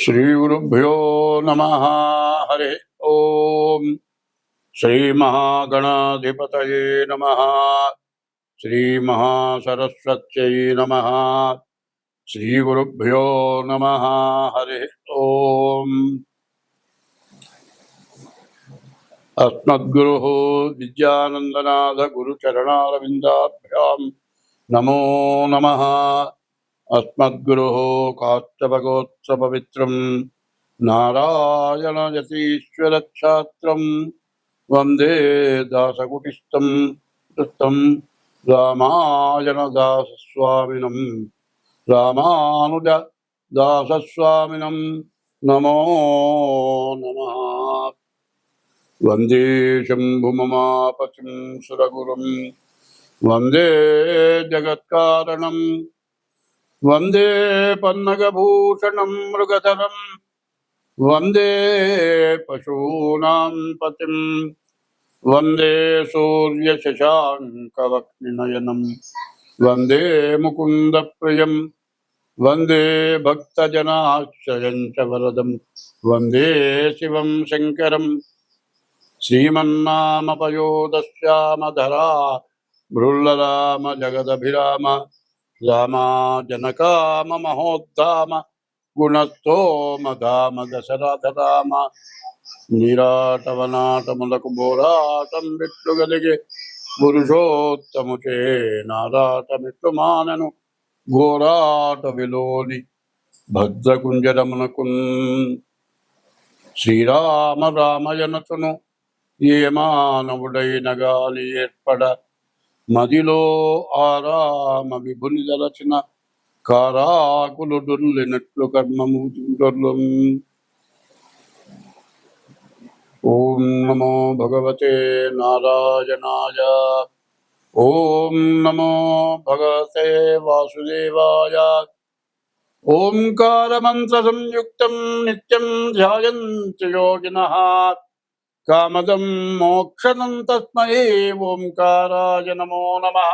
श्रीगुरुभ्यो नमः। हरि ओम। श्रीमहागणाधिपतये नमः। श्रीमहासरस्वत्यै नमः। श्रीगुरुभ्यो नमः। हरि ओम। अस्मद्गुरुः विद्यानन्दनाथ गुरुचरणारविन्दाभ्यां नमो नमः। अस्मद्गुरुः काष्ठभगोत्सपवित्रं नारायणयतीश्वरच्छात्रं वन्दे दासकुटिस्थं कृतं रामायणदासस्वामिनं रामानुजदासस्वामिनं नमो नमः। वन्दे शम्भुममापतिं सुरगुरुं वन्दे जगत्कारणं वन्दे पन्नगभूषणं मृगधरं वन्दे पशूनां पतिं वन्दे सूर्यशशाङ्कवक्निनयनं वन्दे मुकुन्दप्रियं वन्दे भक्तजनाश्रयं च वरदं वन्दे शिवं शङ्करं श्रीमन्नामपयोदश्यामधरा भृल्लराम जगदभिराम रामा जनकाम महोद्धाम गुणस्थोम धाम दशरथ राम निराटवनाटमुలకు బోరాటం బిట్లుగలిగే పురుషోత్తముచే నారాటమిట్లు మానను ఘోరాట విలోలి భద్రకుంజరమునకున్ శ్రీరామ రామయనతును ఏ మానవుడైన గాలి ఏర్పడ మదిలో ఆరామ విభుని దలచిన కారాకులు డొల్లినట్లు కర్మము డొల్లం. ఓం నమో భగవతే నారాయణాయ. ఓం నమో భగవతే వాసుదేవాయ. ఓంకారమంత్ర సంయుక్తం నిత్యం ధ్యాయంతి యోగినః కామదం మోక్షదం తస్మై ఓంకారాయ నమో నమః.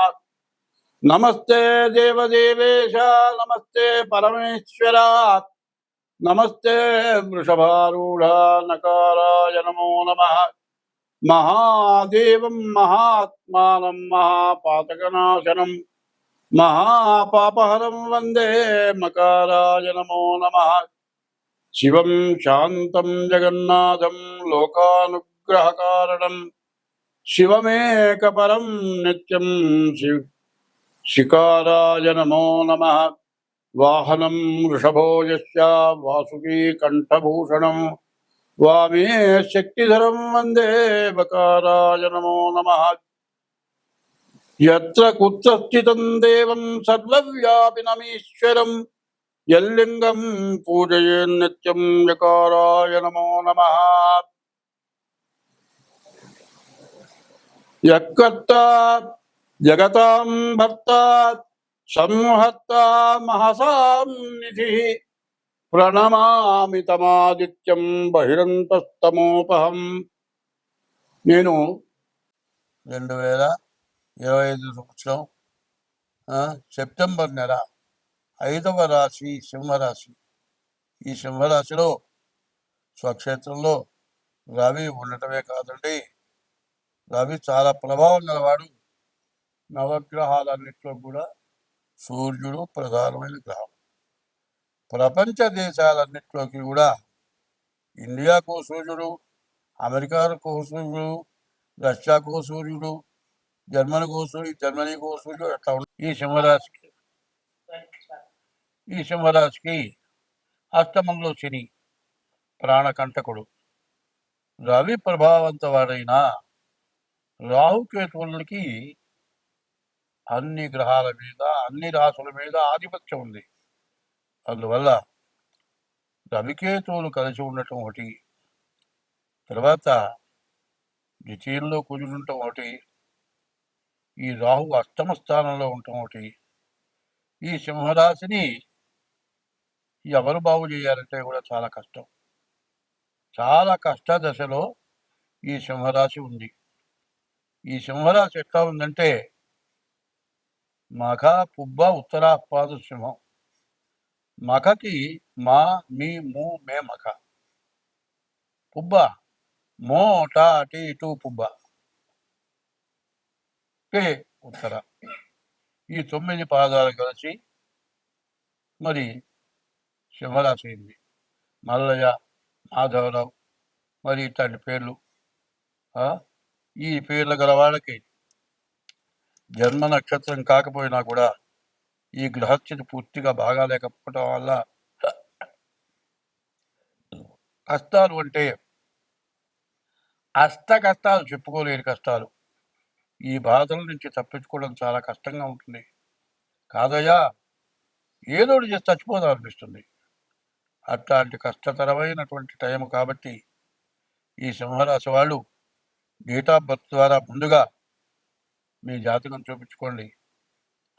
నమస్తే దేవదేవేశ నమస్తే పరమేశ్వర నమస్తే వృషభారూఢ నకారాయ నమో నమః. మహాదేవం మహాత్మానం మహాపాతకనాశనం మహాపాపహరం వందే మకారాయ నమో నమః. శివం శాంతం జగన్నాథం లోకానుగ్రహకారణం శివమేకపరం నిత్యం శికారాయ నమో నమః. వాహనం వృషభో యస్య వాసుకీ కంఠభూషణం వామే శక్తిధరం వందే బకారాయ నమో నమః. యత్ర కుత్ర స్థితం దేవం సర్వవ్యాపినమీశ్వరం యల్లింగం పూజయేన్నిత్యం యకారాయ నమో నమః. యక్కర్త జగతాం భర్త సంహర్త మహసాం నిధిః ప్రణమామి తమాదిత్యం బహిరంతస్తమోపహం. నేను 2025 సంవత్సరం సెప్టెంబర్ నెల 5వ రాశి సింహరాశి. ఈ సింహరాశిలో స్వక్షేత్రంలో రవి ఉండటమే కాదండి, రవి చాలా ప్రభావం గలవాడు. నవగ్రహాలన్నింటిలో కూడా సూర్యుడు ప్రధానమైన గ్రహం. ప్రపంచ దేశాలన్నింటిలోకి కూడా ఇండియాకు సూర్యుడు, అమెరికాకు సూర్యుడు, రష్యాకు సూర్యుడు, జర్మనీకు సూర్యుడు ఎట్లా ఉంటుంది. ఈ సింహరాశికి అష్టమంలో శని ప్రాణకంటకుడు. రవి ప్రభావంతవాడైన రాహుకేతువులకి అన్ని గ్రహాల మీద అన్ని రాశుల మీద ఆధిపత్యం ఉంది. అందువల్ల రవికేతువులు కలిసి ఉండటం ఒకటి, తర్వాత ద్వితీయంలో కుజుడుండటం ఒకటి, ఈ రాహు అష్టమ స్థానంలో ఉండటం ఒకటి. ఈ సింహరాశిని ఎవరు బాగు చేయాలంటే కూడా చాలా కష్టం. చాలా కష్ట దశలో ఈ సింహరాశి ఉంది. ఈ సింహరాశి ఎట్లా ఉందంటే మఖ పుబ్బ ఉత్తరాపాద సింహం మఖకి మా మీ ము మే మఖ. పుబ్బ మో టా టీ టూ పుబ్బ. టే ఉత్తర. ఈ 9 పాదాలు కలిసి మరి సింహరాశి అయింది. మల్లయ్య, మాధవరావు మరి ఇట్లాంటి పేర్లు. ఈ పేర్లు గల వాళ్ళకి జన్మ నక్షత్రం కాకపోయినా కూడా ఈ గ్రహస్థితి పూర్తిగా బాగాలేకపోవటం వల్ల కష్టాలు అంటే కష్టాలు చెప్పుకోలేని కష్టాలు. ఈ బాధల నుంచి తప్పించుకోవడం చాలా కష్టంగా ఉంటుంది. కాదయ్యా, ఏదోటి చేసి చచ్చిపోదాం అనిపిస్తుంది. అట్లాంటి కష్టతరమైనటువంటి టైం కాబట్టి ఈ సింహరాశి వాళ్ళు డేట్ ఆఫ్ బర్త్ ద్వారా ముందుగా మీ జాతకం చూపించుకోండి.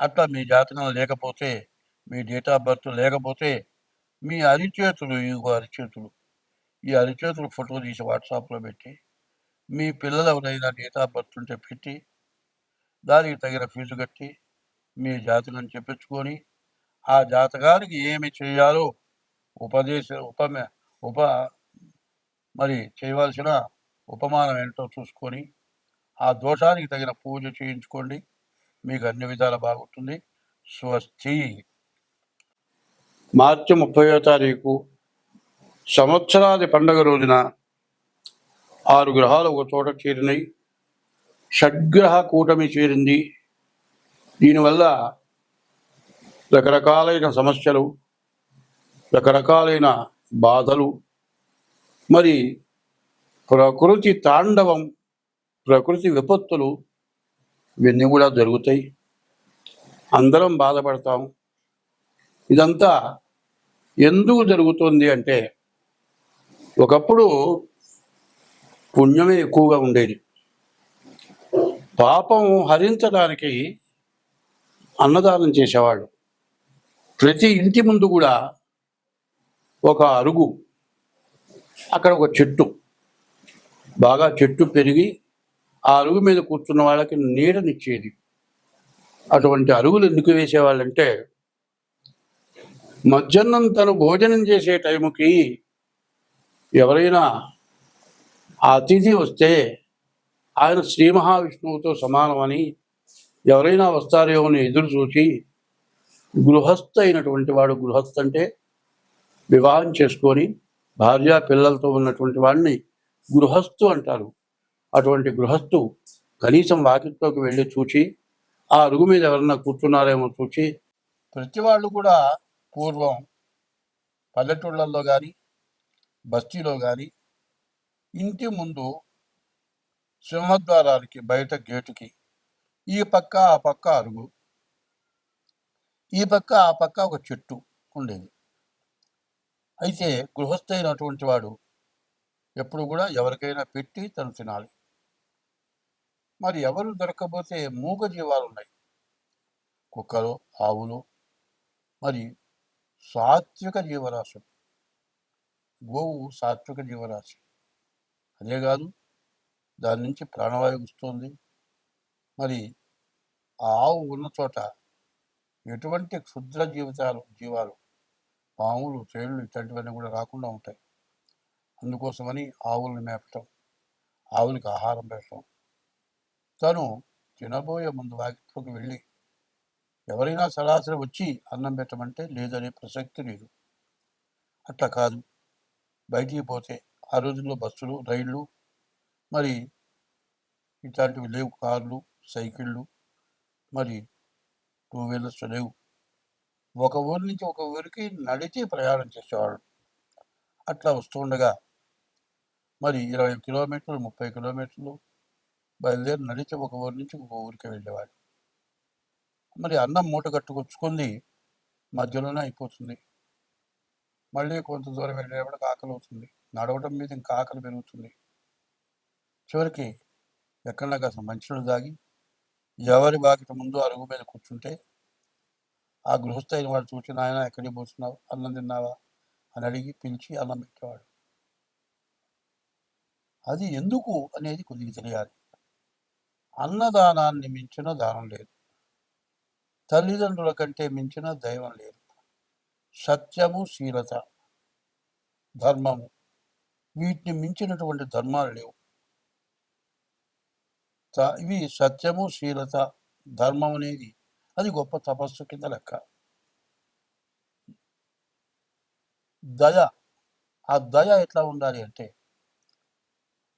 అట్లా మీ జాతకం లేకపోతే, మీ డేట్ ఆఫ్ బర్త్ లేకపోతే మీ అరిచేతులు, ఈ అరిచేతులు ఫోటో తీసి వాట్సాప్లో పెట్టి, మీ పిల్లలు ఎవరైనా డేట్ ఆఫ్ బర్త్ ఉంటే పెట్టి, దానికి తగిన ఫీజు కట్టి మీ జాతకం చెప్పించుకొని, ఆ జాతకానికి ఏమి చేయాలో మరి చేయవలసిన ఉపమానం ఏంటో చూసుకొని ఆ దోషానికి తగిన పూజ చేయించుకోండి. మీకు అన్ని విధాలు బాగుంటుంది. స్వస్తి. మార్చి 30వ తారీఖు సంవత్సరాది పండుగ రోజున 6 గ్రహాలు ఒక చోట చేరినాయి. షడ్గ్రహ కూటమి చేరింది. దీనివల్ల రకరకాలైన సమస్యలు, రకరకాలైన బాధలు, మరి ప్రకృతి తాండవం, ప్రకృతి విపత్తులు ఇవన్నీ కూడా జరుగుతాయి. అందరం బాధపడతాం. ఇదంతా ఎందుకు జరుగుతుంది అంటే, ఒకప్పుడు పుణ్యమే ఎక్కువగా ఉండేది. పాపం హరించడానికి అన్నదానం చేసేవాళ్ళు. ప్రతి ఇంటి ముందు కూడా ఒక అరుగు, అక్కడ ఒక చెట్టు, బాగా చెట్టు పెరిగి ఆ అరుగు మీద కూర్చున్న వాళ్ళకి నీడనిచ్చేది. అటువంటి అరుగులు ఎందుకు వేసేవాళ్ళంటే, మధ్యాహ్నం తను భోజనం చేసే టైంకి ఎవరైనా అతిథి వస్తే ఆయన శ్రీ మహావిష్ణువుతో సమానమని, ఎవరైనా వస్తారేమో అని ఎదురు చూసి గృహస్థ అయినటువంటి వాడు, గృహస్థ అంటే వివాహం చేసుకొని భార్య పిల్లలతో ఉన్నటువంటి వాడిని గృహస్థు అంటారు. అటువంటి గృహస్థు కనీసం వాకిట్లోకి వెళ్ళి చూచి ఆ అరుగు మీద ఎవరన్నా కూర్చున్నారేమో చూచి, ప్రతి వాళ్ళు కూడా పూర్వం పల్లెటూళ్ళల్లో కానీ బస్తీలో కానీ ఇంటి ముందు సింహద్వారానికి బయట గేటుకి ఈ పక్క ఆ పక్క అరుగు, ఈ పక్క ఆ పక్క ఒక చెట్టు ఉండేది. అయితే గృహస్థైనటువంటి వాడు ఎప్పుడు కూడా ఎవరికైనా పెట్టి తను తినాలి. మరి ఎవరు దొరకబోతే మూగ జీవాలు ఉన్నాయి, కుక్కలు, ఆవులు, మరి సాత్విక జీవరాశులు. గోవు సాత్విక జీవరాశి. అదే కాదు, దాని నుంచి ప్రాణవాయువు వస్తుంది. మరి ఆ ఆవు ఉన్న చోట ఎటువంటి క్షుద్ర జీవాలు, పాములు, తేళ్లు ఇట్లాంటివన్నీ కూడా రాకుండా ఉంటాయి. అందుకోసమని ఆవులను మేపటం, ఆవులకి ఆహారం పెట్టడం. తను తినబోయే ముందు వాకిట్లోకి వెళ్ళి ఎవరైనా సరాసరి వచ్చి అన్నం పెట్టమంటే లేదనే ప్రసక్తి లేదు. అట్లా కాదు, బయటికి పోతే ఆ రోజుల్లో బస్సులు, రైళ్ళు, మరి ఇట్లాంటివి లేవు. కార్లు, సైకిళ్ళు, మరి 2 వీలర్స్ లేవు. ఒక ఊరి నుంచి ఒక ఊరికి నడిచి ప్రయాణం చేసేవాళ్ళు. అట్లా వస్తుండగా మరి 20 కిలోమీటర్లు, 30 కిలోమీటర్లు బయలుదేరి నడిచి ఒక ఊరి నుంచి ఒక ఊరికి వెళ్ళేవాడు. మరి అన్నం మూట కట్టుకొచ్చుకుంది మధ్యలోనే అయిపోతుంది. మళ్ళీ కొంత దూరం వెళ్ళేవాడికి ఆకలి అవుతుంది. నడవడం మీద ఇంకా ఆకలి పెరుగుతుంది. చివరికి ఎక్కడన్నా కాస్త మంచినీళ్ళు తాగి ఎవరి వాకిట ముందు అరుగు మీద కూర్చుంటే ఆ గృహస్థ అయిన వాడు చూసి, నాయన ఎక్కడికి పోతున్నావు, అన్నం తిన్నావా అని అడిగి పిలిచి అన్నం పెట్టేవాడు. అది ఎందుకు అనేది కొద్దిగా తెలియాలి. అన్నదానాన్ని మించిన దానం లేదు, తల్లిదండ్రుల కంటే మించిన దైవం లేదు. సత్యము, శీలత, ధర్మము, వీటిని మించినటువంటి ధర్మాలు లేవు. ఇవి సత్యము, శీలత, ధర్మం అనేది అది గొప్ప తపస్సు కింద లెక్క. దయ, ఆ దయ ఎట్లా ఉండాలి అంటే,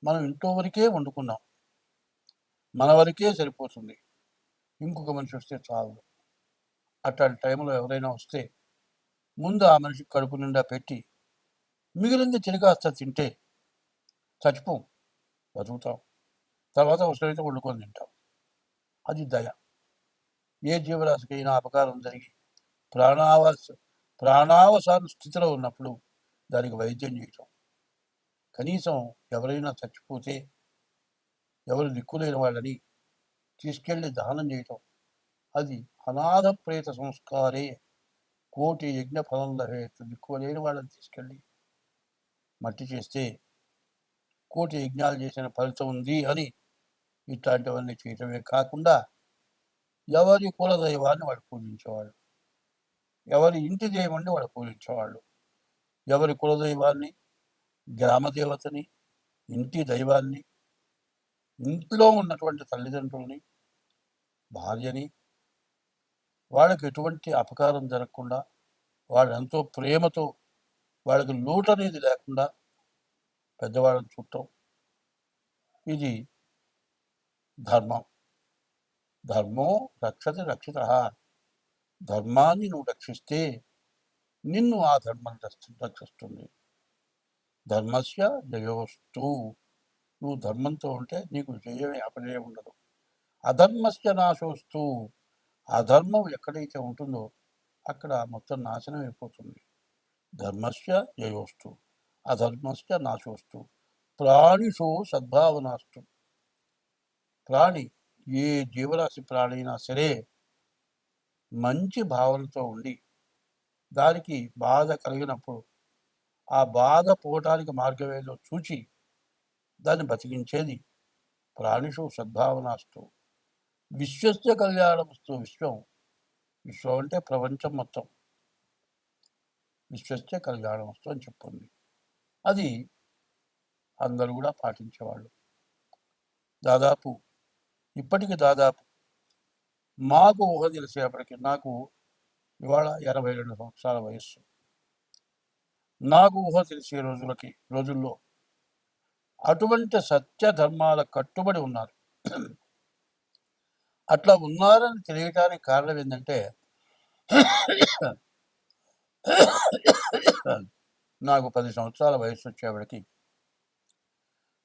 మనం ఇంట్లో వరకే వండుకున్నాం, మన వరకే సరిపోతుంది, ఇంకొక మనిషి వస్తే చాలు. అట్లాంటి టైంలో ఎవరైనా వస్తే ముందు ఆ మనిషికి కడుపు నిండా పెట్టి మిగిలింది చిరికాస్త తింటే చచ్చిపోం, బతుకుతాం. తర్వాత అవసరమైతే వండుకొని తింటాం. అది దయ. ఏ జీవరాశికైనా అపకారం జరిగి ప్రాణావసాన స్థితిలో ఉన్నప్పుడు దానికి వైద్యం చేయటం, కనీసం ఎవరైనా చచ్చిపోతే ఎవరు దిక్కులేని వాళ్ళని తీసుకెళ్ళి దానం చేయటం, అది అనాథ ప్రేత సంస్కారే కోటి యజ్ఞ ఫలం లభేత్. దిక్కులేని వాళ్ళని తీసుకెళ్ళి మట్టి చేస్తే కోటి యజ్ఞాలు చేసిన ఫలితం ఉంది అని ఇట్లాంటివన్నీ చేయటమే కాకుండా ఎవరి కులదైవాన్ని వాడు పూజించేవాళ్ళు, ఎవరి ఇంటి దైవాన్ని వాడు పూజించేవాళ్ళు. ఎవరి కులదైవాన్ని, గ్రామదేవతని, ఇంటి దైవాన్ని, ఇంట్లో ఉన్నటువంటి తల్లిదండ్రుల్ని, భార్యని, వాళ్ళకి ఎటువంటి అపకారం జరగకుండా, వాళ్ళు ఎంతో ప్రేమతో, వాళ్ళకి లోటు అనేది లేకుండా పెద్దవాళ్ళని చూడటం, ఇది ధర్మం. ధర్మో రక్షతి రక్షిత. ధర్మాన్ని నువ్వు రక్షిస్తే నిన్ను ఆ ధర్మం రక్షిస్తుంది. ధర్మస్య జయోస్తు. నువ్వు ధర్మంతో ఉంటే నీకు జయమే, అపజయం ఉండదు. అధర్మస్య నాశోస్తు. అధర్మం ఎక్కడైతే ఉంటుందో అక్కడ మొత్తం నాశనం అయిపోతుంది. ధర్మస్య జయోస్తు, అధర్మస్య నాశోస్తు. ప్రాణిషు సద్భావనాస్తు. ప్రాణి, ఏ జీవరాశి ప్రాణి అయినా సరే మంచి భావనతో ఉండి దానికి బాధ కలిగినప్పుడు ఆ బాధ పోవటానికి మార్గం ఏదో చూచి దాన్ని బతికించేది ప్రాణిషు సద్భావనాస్తు. విశ్వస్య కళ్యాణమస్తు. విశ్వం అంటే ప్రపంచం మొత్తం. విశ్వస్య కళ్యాణమస్తు అని చెప్పింది. అది అందరూ కూడా పాటించేవాళ్ళు. ఇప్పటికి దాదాపు మాకు ఊహ తెలిసేపటికి, నాకు ఇవాళ 82 సంవత్సరాల వయస్సు. నాకు ఊహ తెలిసే రోజుల్లో అటువంటి సత్య ధర్మాల కట్టుబడి ఉన్నారు. అట్లా ఉన్నారని తెలియటానికి కారణం ఏంటంటే, నాకు 10 సంవత్సరాల వయసు వచ్చేవాడికి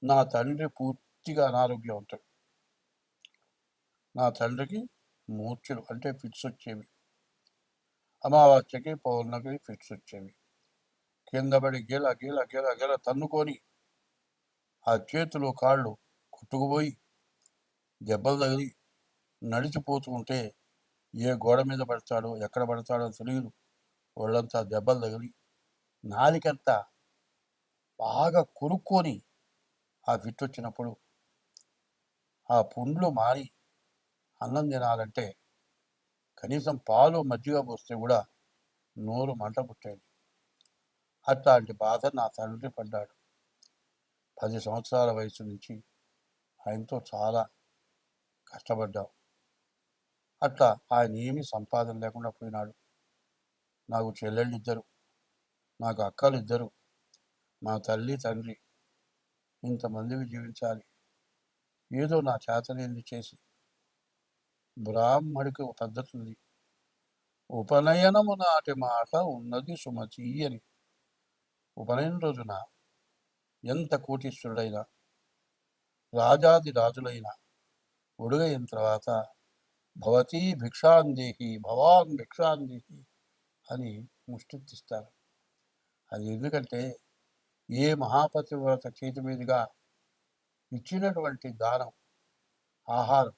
నా తండ్రి పూర్తిగా అనారోగ్యవంతుడు. నా తండ్రికి మూర్ఛలు అంటే ఫిట్స్ వచ్చేవి. అమావాస్యకి, పౌర్ణమికి ఫిట్స్ వచ్చేవి. కిందపడి గెల తన్నుకొని ఆ చేతులు కాళ్ళు కొట్టుకుపోయి దెబ్బలు తగిలి నడిచిపోతూ ఉంటే ఏ గోడ మీద పడతాడో ఎక్కడ పడతాడో తెలియదు, ఒళ్ళంతా దెబ్బలు తగిలి నాలికంతా బాగా కొరుక్కొని ఆ ఫిట్ వచ్చినప్పుడు ఆ పుండ్లు మారి అన్నం తినాలంటే కనీసం పాలు మజ్జిగ పోస్తే కూడా నోరు మంట పుట్టేది. అట్లాంటి బాధ నా తండ్రి పడ్డాడు. 10 సంవత్సరాల వయసు నుంచి ఆయనతో చాలా కష్టపడ్డాం. అట్లా ఆయన ఏమీ సంపాదన లేకుండా పోయినాడు. నాకు చెల్లెళ్ళు ఇద్దరు, నాకు అక్కలు ఇద్దరు, మా తల్లి తండ్రి, ఇంతమందికి జీవించాలి. ఏదో నా చేతనేది చేసి, బ్రాహ్మడికి ఒక పద్ధతి ఉంది, ఉపనయనము నాటి మాట ఉన్నది సుమతి అని. ఉపనయనం రోజున ఎంత కోటీశ్వరుడైనా, రాజాది రాజులైనా ఒడుగైన తర్వాత భవతీ భిక్షాందేహి, భవాన్ భిక్షాందేహి అని ముష్టిస్తారు. అది ఎందుకంటే ఏ మహాపతివ్రత చేతి మీదుగా ఇచ్చినటువంటి దానం, ఆహారం,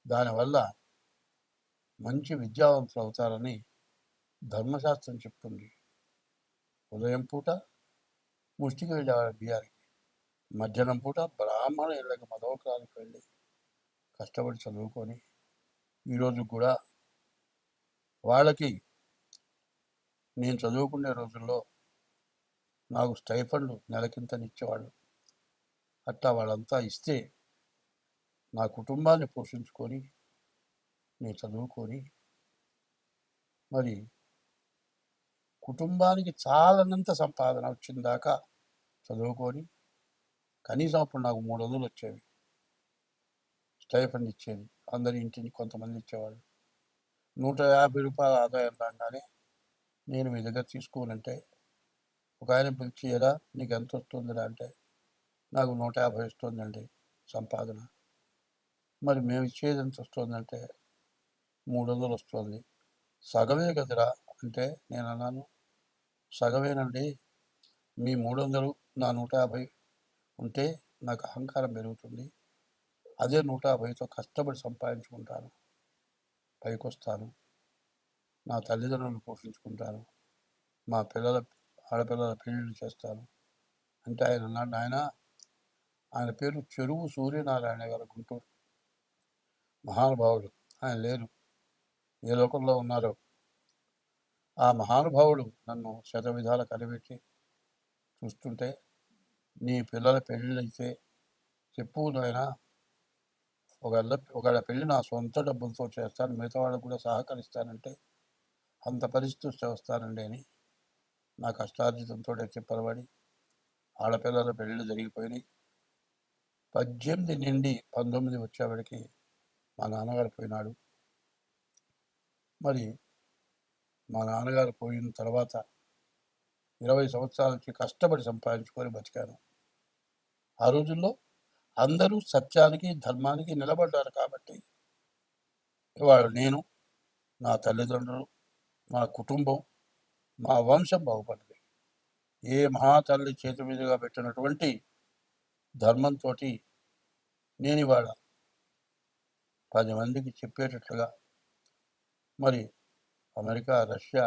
దానివల్ల మంచి విద్యావంతులు అవుతారని ధర్మశాస్త్రం చెప్తుంది. ఉదయం పూట ముష్టికి వెళ్ళేవారు బియ్యానికి, మధ్యాహ్నం పూట బ్రాహ్మణ ఇళ్ళకి మదవకాలకు వెళ్ళి కష్టపడి చదువుకొని ఈరోజు కూడా వాళ్ళకి నేను చదువుకునే రోజుల్లో నాకు స్టైఫండ్ నెలకింతనిచ్చేవాళ్ళు. అట్లా వాళ్ళంతా ఇస్తే నా కుటుంబాన్ని పోషించుకొని నేను చదువుకొని మరి కుటుంబానికి చాలనంత సంపాదన వచ్చిందాకా చదువుకొని కనీసం అప్పుడు నాకు 300 వచ్చేవి. స్టైఫండ్ ఇచ్చేది. అందరి ఇంటిని కొంతమంది ఇచ్చేవాళ్ళు. రూ. 150 ఆదాయం రాగానే నేను మీ దగ్గర తీసుకోనంటే ఒక ఆయన పిలిచి, "ఏరా నీకు ఎంత వస్తుందిరా?" అంటే నాకు 150 వస్తుందండి సంపాదన. మరి మేము ఇచ్చేది ఎంత వస్తుందంటే 300 వస్తుంది. సగమే కదరా అంటే నేను అన్నాను, సగమేనండి. మీ 300 నా 150 ఉంటే నాకు అహంకారం పెరుగుతుంది. అదే 150తో కష్టపడి సంపాదించుకుంటాను, పైకొస్తాను, నా తల్లిదండ్రులను పోషించుకుంటాను, మా ఆడపిల్లల పెళ్ళిళ్ళు చేస్తాను అంటే ఆయన అన్నాడు, ఆయన పేరు చెరువు సూర్యనారాయణ గారు, గుంటూరు మహానుభావుడు. ఆయన లేరు, ఏ లోకంలో ఉన్నారో. ఆ మహానుభావుడు నన్ను శతవిధాల కనిపెట్టి చూస్తుంటే, నీ పిల్లల పెళ్ళిళ్ళైతే చెప్పు నాయనా, ఒకళ్ళ పెళ్ళి నా సొంత డబ్బులతో చేస్తాను, మిగతా వాళ్ళకు కూడా సహకరిస్తానంటే అంత పరిస్థితి వస్తానండి అని నా కష్టార్జితంతో చెప్పలబడి ఆడపిల్లల పెళ్ళిళ్ళు జరిగిపోయినాయి. 18 నుండి 19 వచ్చేవాడికి మా నాన్నగారు పోయినాడు. మరి మా నాన్నగారు పోయిన తర్వాత 20 సంవత్సరాల నుంచి కష్టపడి సంపాదించుకొని బతికాను. ఆ రోజుల్లో అందరూ సత్యానికి ధర్మానికి నిలబడ్డారు కాబట్టి ఇవాళ నేను, నా తల్లిదండ్రులు, మా కుటుంబం, మా వంశం బాగుపడింది. ఏ మహాతల్లి చేతి మీదుగా పెట్టినటువంటి ధర్మంతో నేను ఇవాళ 10 మందికి చెప్పేటట్లుగా మరి అమెరికా, రష్యా,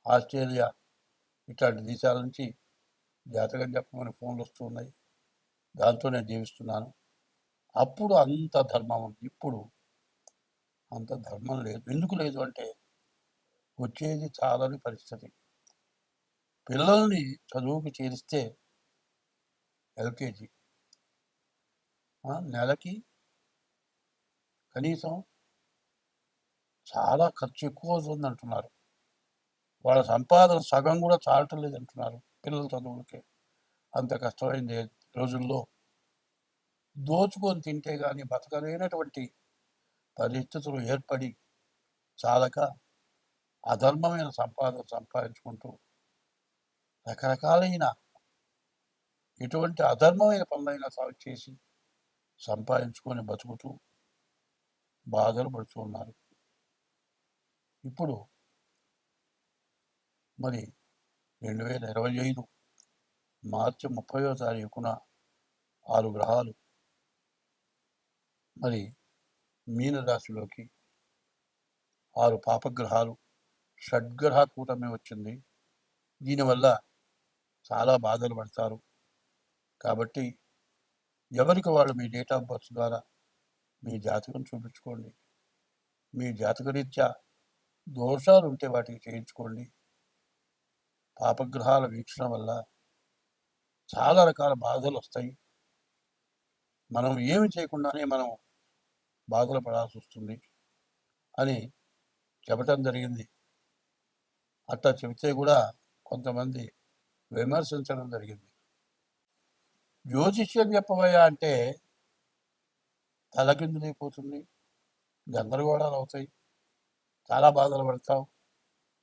ఆస్ట్రేలియా ఇట్లాంటి దేశాల నుంచి జాతకం చెప్పమని ఫోన్లు వస్తూ ఉన్నాయి. దాంతో నేను జీవిస్తున్నాను. అప్పుడు అంత ధర్మం ఉంది, ఇప్పుడు అంత ధర్మం లేదు. ఎందుకు లేదు అంటే వచ్చేది చాలని పరిస్థితి. పిల్లల్ని చదువుకు చేరిస్తే ఎల్కేజీ నెలకి కనీసం చాలా ఖర్చు ఎక్కువ అవుతుంది అంటున్నారు. వాళ్ళ సంపాదన సగం కూడా చాలటం లేదు అంటున్నారు పిల్లల చదువులకే. అంత కష్టమైంది రోజుల్లో దోచుకొని తింటే కానీ బతకలేనటువంటి పరిస్థితులు ఏర్పడి చాలక అధర్మమైన సంపాదన సంపాదించుకుంటూ రకరకాలైన ఎటువంటి అధర్మమైన పనులైనా చేసి సంపాదించుకొని బతుకుతూ బాధలు పడుతూ ఉన్నారు. ఇప్పుడు మరి 2025 మార్చి 30వ తారీఖున 6 గ్రహాలు మరి మీనరాశిలోకి, 6 పాపగ్రహాలు, షడ్గ్రహ కూటమి వచ్చింది. దీనివల్ల చాలా బాధలు పడతారు. కాబట్టి ఎవరికి వాళ్ళు మీ డేట్ ఆఫ్ బర్త్ ద్వారా మీ జాతకం చూపించుకోండి. మీ జాతకరీత్యా దోషాలు ఉంటే వాటికి చేయించుకోండి. పాపగ్రహాల వీక్షణ వల్ల చాలా రకాల బాధలు వస్తాయి. మనం ఏమి చేయకుండానే మనం బాధలు పడాల్సి వస్తుంది అని చెప్పటం జరిగింది. అట్లా చెబితే కూడా కొంతమంది విమర్శించడం జరిగింది. జ్యోతిష్యం చెప్పబోయా అంటే తలకిందులైపోతుంది, గందరగోళాలు అవుతాయి, చాలా బాధలు పడతావు,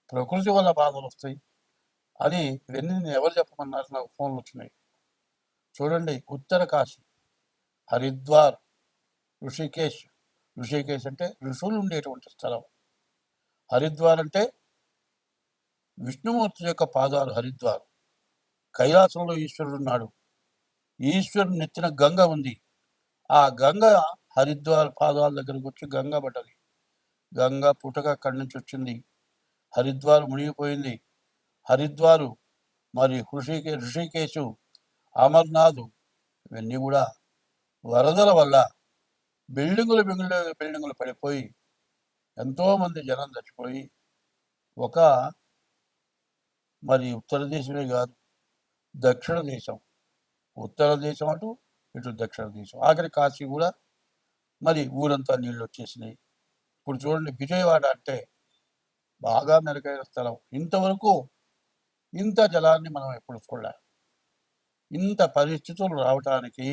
ప్రకృతి వల్ల బాధలు వస్తాయి అని ఇవన్నీ ఎవరు చెప్పమన్నారు? నాకు ఫోన్లు వచ్చినాయి. చూడండి, ఉత్తర కాశీ, హరిద్వార్, ఋషికేశ్ అంటే ఋషులు ఉండేటువంటి స్థలం. హరిద్వార్ అంటే విష్ణుమూర్తి యొక్క పాదాలు. హరిద్వార్ కైలాసంలో ఈశ్వరుడు ఉన్నాడు. ఈశ్వరుడు నెత్తిన గంగ ఉంది. ఆ గంగ హరిద్వార్ పాదాల దగ్గరకు వచ్చి గంగ పడ్డది. గంగ పుటక అక్కడి నుంచి వచ్చింది. హరిద్వార్ మునిగిపోయింది. హరిద్వారు మరి ఋషికేశు, అమర్నాథ్ ఇవన్నీ కూడా వరదల వల్ల బిల్డింగులు పడిపోయి ఎంతోమంది జనం చచ్చిపోయి ఒక మరి ఉత్తర దేశమే కాదు, దక్షిణ దేశం, ఉత్తర దేశం అటు ఇటు దక్షిణ దేశం, ఆఖరి కాశీ కూడా మరి ఊరంతా నీళ్ళు వచ్చేసినాయి. ఇప్పుడు చూడండి, విజయవాడ అంటే బాగా మెరుగైన స్థలం. ఇంతవరకు ఇంత జలాన్ని మనం ఎప్పుడు చూడలే. ఇంత పరిస్థితులు రావటానికి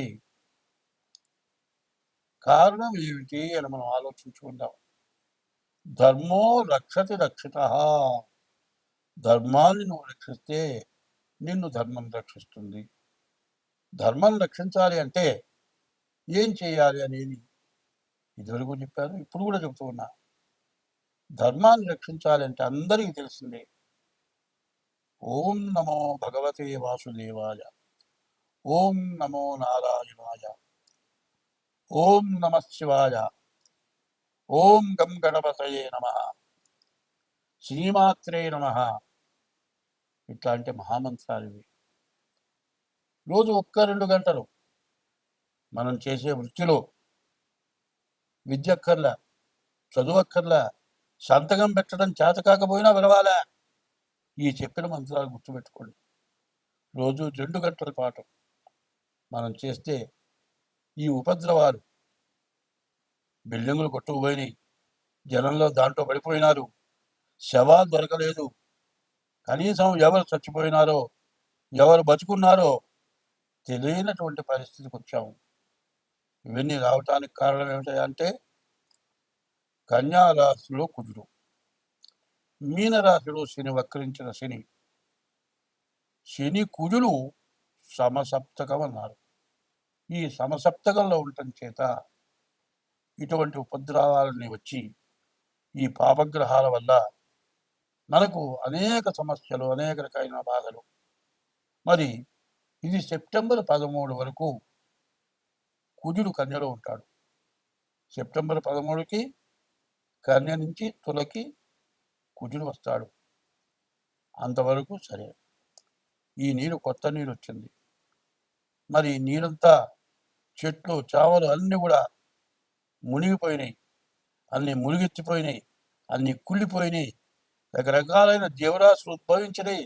కారణం ఏమిటి అని మనం ఆలోచించుకుందాం. ధర్మో రక్షతి రక్షిత. ధర్మాన్ని నువ్వు రక్షిస్తే నిన్ను ధర్మం రక్షిస్తుంది. ధర్మం రక్షించాలి అంటే ఏం చేయాలి అనేది ఇదివరకు చెప్పారు, ఇప్పుడు కూడా చెబుతూ ఉన్నా. ధర్మాన్ని రక్షించాలి అంటే అందరికీ తెలిసిందే. ఓం నమో భగవతే వాసుదేవాయ, ఓం నమో నారాయణాయ, ఓం నమ శివాయ, ఓం గం గణపతయే నమ, శ్రీమాత్రే నమ. ఇట్లాంటి మహామంత్రాలు ఇవి. రోజు 1-2 గంటలు మనం చేసే వృత్తిలో విద్యక్కర్లా, చదువక్కర్లా, సంతకం పెట్టడం చేత కాకపోయినా వినవాలా, ఈ చెప్పిన మంత్రాలు గుర్తుపెట్టుకోండి. రోజు 2 గంటల పాటు మనం చేస్తే ఈ ఉపద్రవాలు, బిల్డింగులు కొట్టుకుపోయినాయి, జనంలో దాంట్లో పడిపోయినారు, శవాలు దొరకలేదు, కనీసం ఎవరు చచ్చిపోయినారో ఎవరు బతుకున్నారో తెలియనటువంటి పరిస్థితికి వచ్చాము. ఇవన్నీ రావటానికి కారణం ఏమిటంటే కన్యారాశిలో కుజుడు, మీనరాశిలో శని, వక్రించిన శని. శని కుజులు సమసప్తకం అన్నారు. ఈ సమసప్తకంలో ఉండటం చేత ఇటువంటి ఉపద్రవాలని వచ్చి ఈ పాపగ్రహాల వల్ల మనకు అనేక సమస్యలు, అనేక రకమైన బాధలు. మరి ఇది సెప్టెంబర్ 13 వరకు కుజుడు కన్యలో ఉంటాడు. సెప్టెంబర్ 13కి కన్య నుంచి తులకి కుజుడు వస్తాడు. అంతవరకు సరే. ఈ నీరు కొత్త నీరు వచ్చింది. మరి నీరంతా చెట్లు చావలు అన్నీ కూడా మునిగిపోయినాయి, అన్నీ మునిగెత్తిపోయినాయి, అన్నీ కుళ్ళిపోయినాయి, రకరకాలైన జీవరాశులు ఉద్భవించినాయి.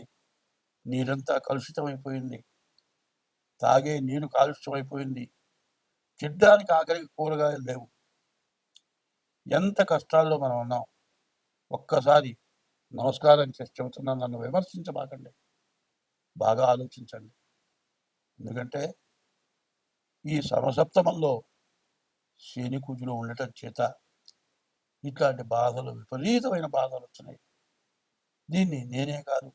నీరంతా కలుషితమైపోయింది, తాగే నీరు కాలుష్యమైపోయింది, తినడానికి ఆఖరికి కూరగాయలు లేవు. ఎంత కష్టాల్లో మనం ఉన్నాం. ఒక్కసారి నమస్కారం చేసి చెబుతున్నాను, నన్ను విమర్శించబాకండి, బాగా ఆలోచించండి. ఎందుకంటే ఈ సమసప్తమంలో శని కుజులు ఉండటం చేత ఇట్లాంటి బాధలు, విపరీతమైన బాధలు వచ్చినాయి. దీన్ని నేనే కాదు,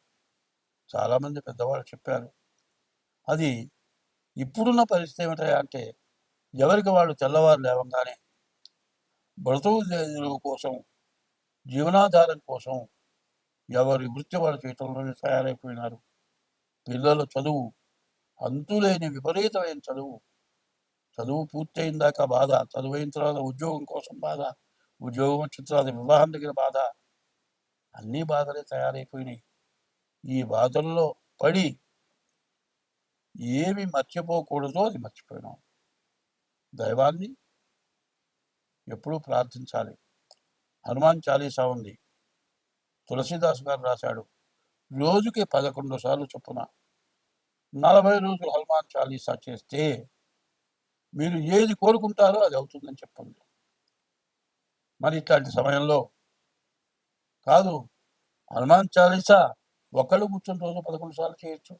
చాలామంది పెద్దవాళ్ళు చెప్పారు. అది ఇప్పుడున్న పరిస్థితి ఏమిటంటే ఎవరికి వాళ్ళు తెల్లవారు లేవగానే బ్రతుకు కోసం, జీవనాధారం కోసం ఎవరి వృత్తి వాళ్ళు చేయటంలోనే తయారైపోయినారు. పిల్లల చదువు, అంతులేని విపరీతమైన చదువు పూర్తయిన దాకా బాధ, చదువైన తర్వాత ఉద్యోగం కోసం బాధ, ఉద్యోగం వచ్చిన తర్వాత వివాహం దగ్గర బాధ, అన్ని బాధలే తయారైపోయినాయి. ఈ బాధల్లో పడి ఏమి మర్చిపోకూడదో అది మర్చిపోయినాం. దైవాన్ని ఎప్పుడూ ప్రార్థించాలి. హనుమాన్ చాలీసా ఉంది, తులసీదాస్ గారు రాశాడు. రోజుకి 11 సార్లు చొప్పున 40 రోజులు హనుమాన్ చాలీసా చేస్తే మీరు ఏది కోరుకుంటారో అది అవుతుందని చెప్పండి. మరి ఇట్లాంటి సమయంలో కాదు, హనుమాన్ చాలీసా ఒకళ్ళు కూర్చొని రోజు 11 సార్లు చేయొచ్చు.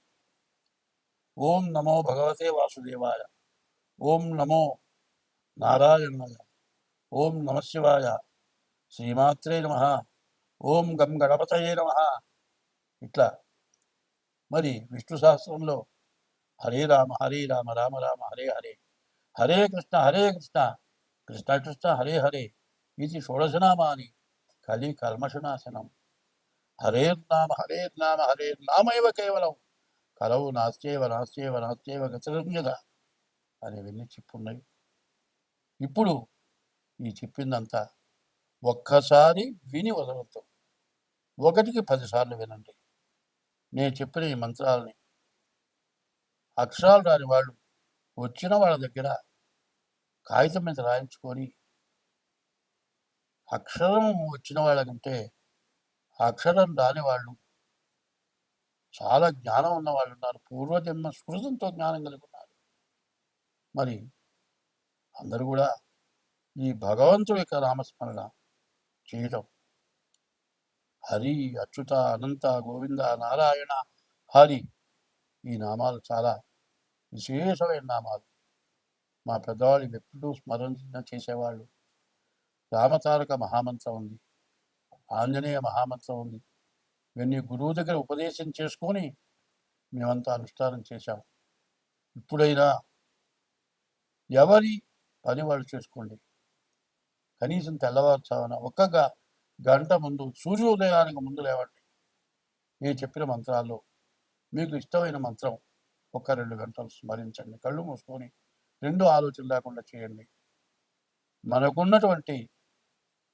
ఓం నమో భగవతే వాసుదేవాయ, ఓం నమో నారాయణాయ, ఓం నమ శివాయ, శ్రీమాత్రే నమ, ఓం గం గణపతయే నమ. ఇట్లా మరి విష్ణు సహస్రంలో హరే రామ రామ రామ హరే హరే, హరే కృష్ణ కృష్ణ కృష్ణ హరే హరే, ఇది షోడశనామాని కలి కల్మషనాశనం. హరేర్నామ హరేర్నామైవ కేవలం కలవు నాస్త్యేవ గతిరంజద అనేవన్నీ చెప్పున్నాయి. ఇప్పుడు ఈ చెప్పిందంతా ఒక్కసారి విని వదలవద్దు, 1కి 10 సార్లు వినండి. నేను చెప్పిన ఈ మంత్రాలని అక్షరాలు రాని వాళ్ళు వచ్చిన వాళ్ళ దగ్గర కాగితం మీద రాయించుకొని, అక్షరం వచ్చిన వాళ్ళకంటే అక్షరం రాని వాళ్ళు చాలా జ్ఞానం ఉన్న వాళ్ళు ఉన్నారు, పూర్వజన్మ స్మృతంతో జ్ఞానం కలిగి ఉన్నారు. మరి అందరూ కూడా ఈ భగవంతుడి యొక్క నామస్మరణ చేయటం, హరి, అచ్యుత, అనంత, గోవింద, నారాయణ, హరి, ఈ నామాలు చాలా విశేషమైన నామాలు. మా పెద్దవాళ్ళు ఎప్పుడూ స్మరణ చేసేవాళ్ళు. రామతారక మహామంత్రం ఉంది, ఆంజనేయ మహామంత్రం ఉంది. ఇవన్నీ గురువు దగ్గర ఉపదేశం చేసుకొని మేమంతా అనుష్ఠానం చేశాం. ఇప్పుడైనా ఎవరి పని వాళ్ళు చేసుకోండి. కనీసం తెల్లవారుచావున ఒక్క గంట ముందు, సూర్యోదయానికి ముందు లేవండి. నేను చెప్పిన మంత్రాల్లో మీకు ఇష్టమైన మంత్రం ఒక 2 గంటలు స్మరించండి. కళ్ళు మూసుకొని 2 ఆలోచన లేకుండా చేయండి. మనకున్నటువంటి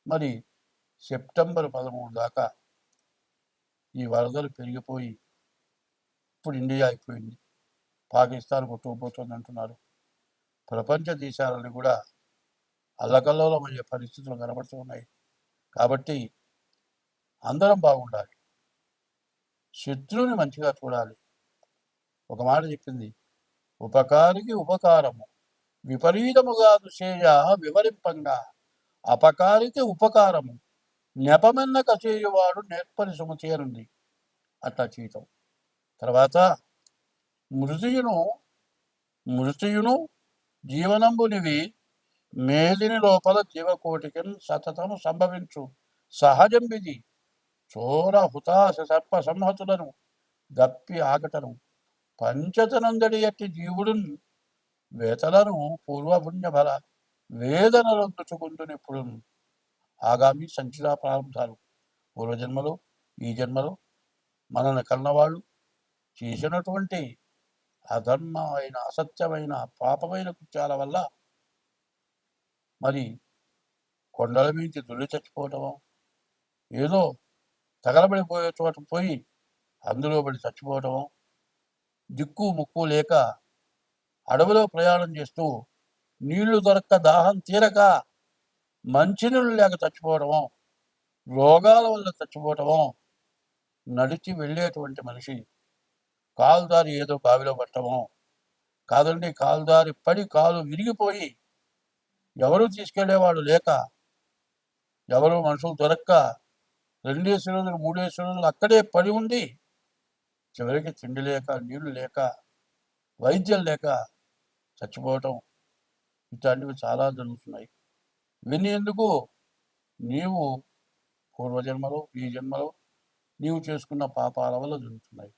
మరి సెప్టెంబర్ 13 దాకా ఈ వరదలు పెరిగిపోయి ఇప్పుడు ఇండియా అయిపోయింది, పాకిస్తాన్ కొట్టుకుపోతుంది అంటున్నారు. ప్రపంచ దేశాలను కూడా అల్లకల్లోలమయ్యే పరిస్థితులు కనబడుతున్నాయి. కాబట్టి అందరం బాగుండాలి, శత్రువుని మంచిగా చూడాలి. ఒక మాట చెప్పింది, ఉపకారికి ఉపకారము విపరీతముగా దుసేయ వివరింపంగా, అపకారికి ఉపకారము నెపమెన్నక చేయువాడు నేర్పరి సుమతి అనుంది. అట్లా చేయటం. తర్వాత మృతియును జీవనంబునివి మేదిని లోపల జీవకోటికి సతతము సంభవించు సహజంబిది చోర హుతాశ సర్ప సంహతులను దప్పి ఆగటను పంచతనందడి ఎట్టి జీవుడున్ వేతలను పూర్వపుణ్యబల వేదనలొందుచుకుంటునిప్పుడు ఆగామి సంచిత ప్రారంభాలు. పూర్వజన్మలో ఈ జన్మలో మనల్ని కన్నవాళ్ళు చేసినటువంటి అధర్మమైన, అసత్యమైన, పాపమైన కృత్యాల వల్ల మరి కొండల మించి దుల్లి చచ్చిపోవటమో, ఏదో తగలబడిపోయే చోట పోయి అందులో పడి చచ్చిపోవటమో, దిక్కు ముక్కు లేక అడవిలో ప్రయాణం చేస్తూ నీళ్లు దొరక్క దాహం తీరక మంచినీళ్ళు లేక చచ్చిపోవటమో, రోగాల వల్ల చచ్చిపోవటమో, నడిచి వెళ్ళేటువంటి మనిషి కాలుదారి ఏదో బావిలో పట్టమో, కాదండి కాలుదారి పడి కాలు విరిగిపోయి ఎవరు తీసుకెళ్లేవాడు లేక, ఎవరు మనుషులు దొరక్క 2 రోజులు 3 రోజులు అక్కడే పడి ఉండి చివరికి తిండి లేక, నీళ్లు లేక, వైద్యం లేక చచ్చిపోవటం, ఇట్లాంటివి చాలా జరుగుతున్నాయి. ఇవన్నీ ఎందుకు? నీవు పూర్వజన్మలో ఈ జన్మలో నీవు చేసుకున్న పాపాల వల్ల జరుగుతున్నాయి.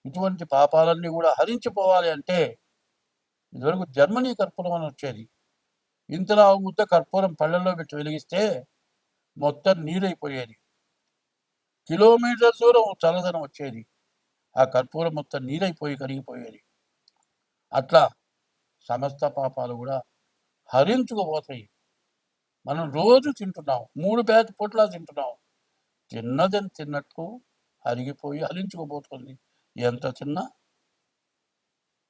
ఇటువంటి పాపాలన్నీ కూడా హరించిపోవాలి అంటే ఇదివరకు జర్మనీ కర్పూరం అని వచ్చేది. ఇంతలా ముద్ద కర్పూరం పళ్ళల్లో పెట్టి వెలిగిస్తే మొత్తం నీరైపోయేది. కిలోమీటర్ దూరం చల్లదనం వచ్చేది. ఆ కర్పూరం మొత్తం నీరైపోయి కరిగిపోయేది. అట్లా సమస్త పాపాలు కూడా హరించుకుపోతాయి. మనం రోజు తింటున్నాం, 3 పూట్లా తింటున్నాం. తిన్నదని తిన్నట్టు అరిగిపోయి హరించుకుపోతుంది. ఎంత తిన్నా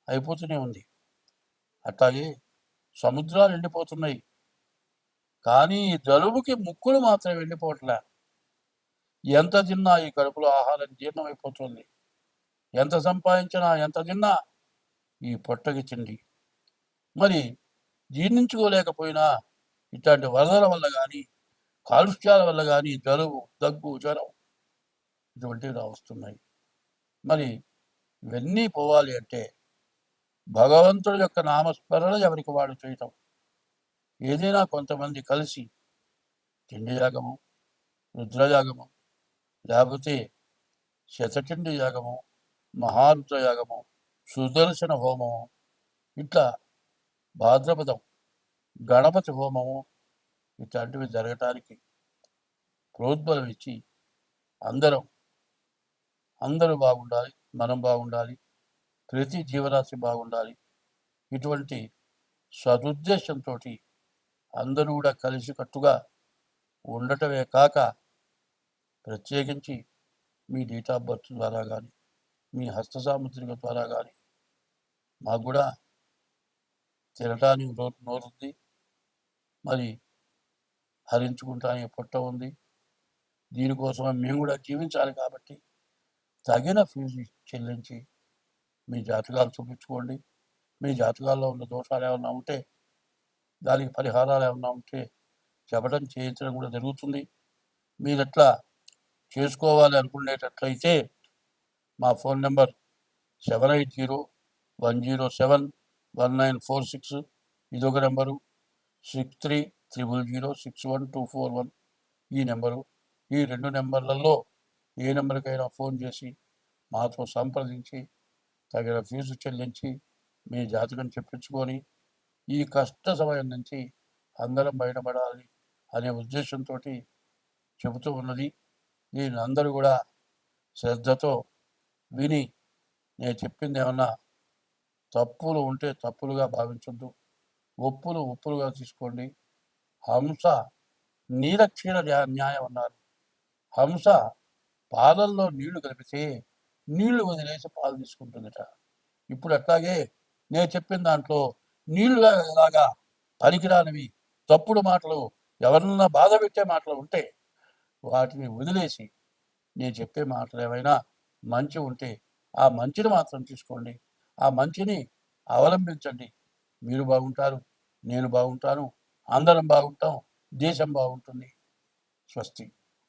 అయిపోతూనే ఉంది. అట్లాగే సముద్రాలు ఎండిపోతున్నాయి, కానీ జలుబుకి ముక్కులు మాత్రం ఎండిపోవట్లే. ఎంత తిన్నా ఈ కడుపులో ఆహారం జీర్ణమైపోతుంది. ఎంత సంపాదించినా, ఎంత తిన్నా ఈ పొట్టకి తిండి మరి జీర్ణించుకోలేకపోయినా ఇట్లాంటి వరదల వల్ల కానీ, కాలుష్యాల వల్ల కానీ జలుబు, దగ్గు, జ్వరం ఇటువంటివి వస్తున్నాయి. మరి ఇవన్నీ పోవాలి అంటే భగవంతుడి యొక్క నామస్మరణ ఎవరికి వాడు చేయటం. ఏదైనా కొంతమంది కలిసి తిండి యాగము, రుద్రయాగము, లేకపోతే శతచండి యాగము, మహారుద్ర యాగము, సుదర్శన హోమము, ఇట్లా భాద్రపదం గణపతి హోమము ఇట్లాంటివి జరగటానికి ప్రోద్బలం ఇచ్చి అందరూ బాగుండాలి, మనం బాగుండాలి, ప్రతి జీవరాశి బాగుండాలి. ఇటువంటి సదుద్దేశంతో అందరూ కూడా కలిసికట్టుగా ఉండటమే కాక ప్రత్యేకించి మీ డేట్ ఆఫ్ బర్త్ ద్వారా కానీ, మీ హస్త సాముద్రిక ద్వారా కానీ మాకు కూడా తినటానికి నోరుంది, మరి హరించుకుంటానికి పొట్ట ఉంది. దీనికోసం మేము కూడా జీవించాలి కాబట్టి తగిన ఫీజు చెల్లించి మీ జాతకాలు చూపించుకోండి. మీ జాతకాల్లో ఉన్న దోషాలు ఏమన్నా ఉంటే, దానికి పరిహారాలు ఏమన్నా ఉంటే చెప్పడం చేయించడం కూడా జరుగుతుంది. మీరు ఎట్లా చేసుకోవాలి అనుకునేటట్లయితే మా ఫోన్ నెంబర్ 780-107-1946 ఇదొక నెంబరు. 6300061241 ఈ నెంబరు. ఈ 2 నెంబర్లలో ఏ నెంబర్కైనా ఫోన్ చేసి మాతో సంప్రదించి తగిన ఫీజు చెల్లించి మీ జాతకం చెప్పించుకొని ఈ కష్ట సమయం నుంచి అందరం బయటపడాలి అనే ఉద్దేశంతో చెబుతూ ఉన్నది. దీన్ని అందరూ కూడా శ్రద్ధతో విని నేను చెప్పింది ఏమన్నా తప్పులు ఉంటే తప్పులుగా భావించొద్దు, ఒప్పులు ఒప్పులుగా తీసుకోండి. హంస నీలక్షీర న్యాయం అన్నారు. హంస పాలల్లో నీళ్లు కలిపితే నీళ్లు వదిలేసి పాలు తీసుకుంటుందట. ఇప్పుడు అట్లాగే నేను చెప్పిన దాంట్లో నీళ్లు లాగా పనికిరానివి తప్పుడు మాటలు, ఎవరన్నా బాధ పెట్టే మాటలు ఉంటే వాటిని వదిలేసి నేను చెప్పే మాటలు ఏమైనా మంచి ఉంటే ఆ మంచిని మాత్రం తీసుకోండి. ఆ మంచిని అవలంబించండి. మీరు బాగుంటారు, నేను బాగుంటాను, అందరం బాగుంటాం, దేశం బాగుంటుంది. స్వస్తి.